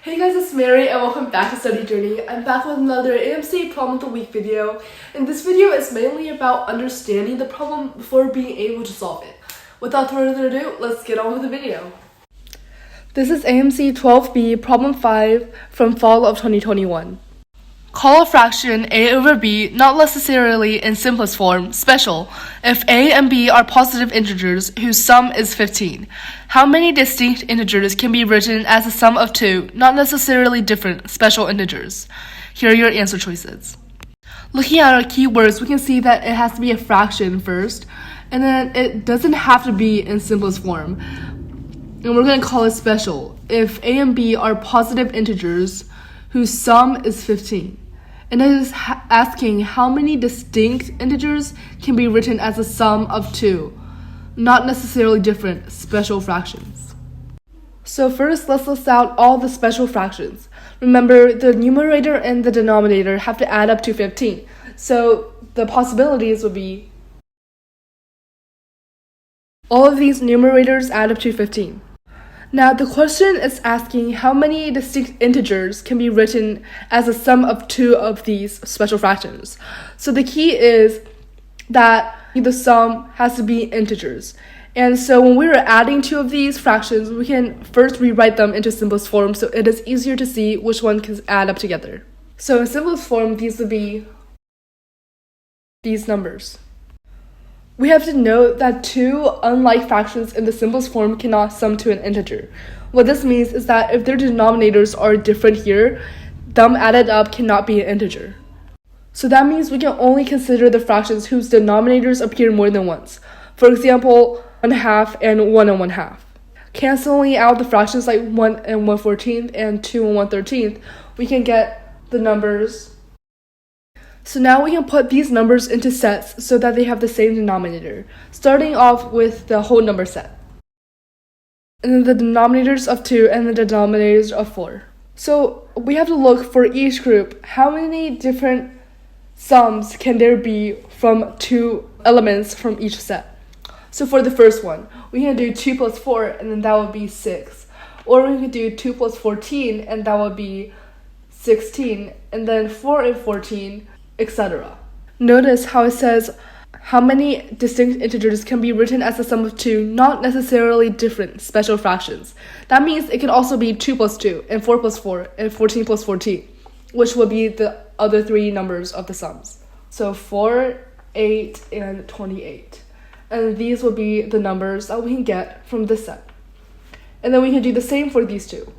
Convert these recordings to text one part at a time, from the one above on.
Hey guys, it's Mary and welcome back to Study Journey. I'm back with another AMC Problem of the Week video. And this video is mainly about understanding the problem before being able to solve it. Without further ado, let's get on with the video. This is AMC 12B Problem 5 from fall of 2021. Call a fraction a over b not necessarily in simplest form special if a and b are positive integers whose sum is 15. How many distinct integers can be written as a sum of two not necessarily different special integers? Here are your answer choices. Looking at our keywords, we can see that it has to be a fraction first, and then it doesn't have to be in simplest form. And we're going to call it special if a and b are positive integers whose sum is 15. And it is asking how many distinct integers can be written as a sum of two, not necessarily different special fractions. So first, let's list out all the special fractions. Remember, the numerator and the denominator have to add up to 15. So the possibilities would be all of these numerators add up to 15. Now, the question is asking how many distinct integers can be written as a sum of two of these special fractions. So the key is that the sum has to be integers. And so when we are adding two of these fractions, we can first rewrite them into simplest form so it is easier to see which one can add up together. So in simplest form, these would be these numbers. We have to note that two unlike fractions in the simplest form cannot sum to an integer. What this means is that if their denominators are different here, them added up cannot be an integer. So that means we can only consider the fractions whose denominators appear more than once. For example, 1/2 and 1 1/2. Canceling out the fractions like 1 1/14 and 2 1/13, we can get the numbers. So now we can put these numbers into sets so that they have the same denominator, starting off with the whole number set. And then the denominators of 2 and the denominators of 4. So we have to look for each group, how many different sums can there be from two elements from each set. So for the first one, we can do 2 plus 4 and then that would be 6. Or we could do 2 plus 14 and that would be 16. And then 4 and 14, etc. Notice how it says how many distinct integers can be written as a sum of two not necessarily different special fractions. That means it can also be 2 plus 2 and 4 plus 4 and 14 plus 14, which would be the other three numbers of the sums. So 4, 8, and 28. And these would be the numbers that we can get from this set. And then we can do the same for these two.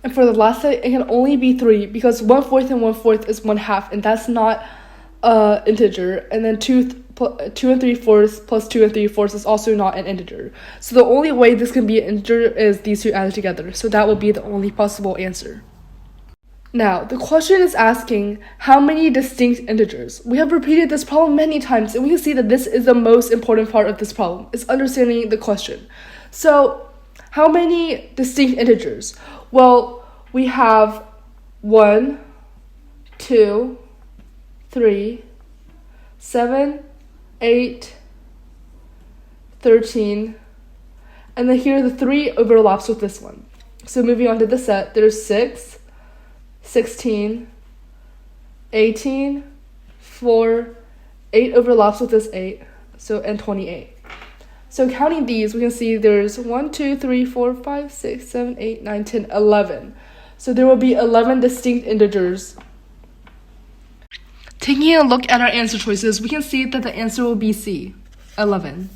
And for the last set, it can only be 3 because 1/4 and 1/4 is 1/2, and that's not an integer. And then 2 and 3/4 plus 2 and 3/4 is also not an integer. So the only way this can be an integer is these two added together. So that would be the only possible answer. Now, the question is asking how many distinct integers. We have repeated this problem many times, and we can see that this is the most important part of this problem, is understanding the question. So, how many distinct integers? Well, we have 1, 2, 3, 7, 8, 13, and then here the 3 overlaps with this one. So moving on to the set, there's 6, 16, 18, 4, 8 overlaps with this 8, and 28. So counting these, we can see there's 1, 2, 3, 4, 5, 6, 7, 8, 9, 10, 11. So there will be 11 distinct integers. Taking a look at our answer choices, we can see that the answer will be C, 11.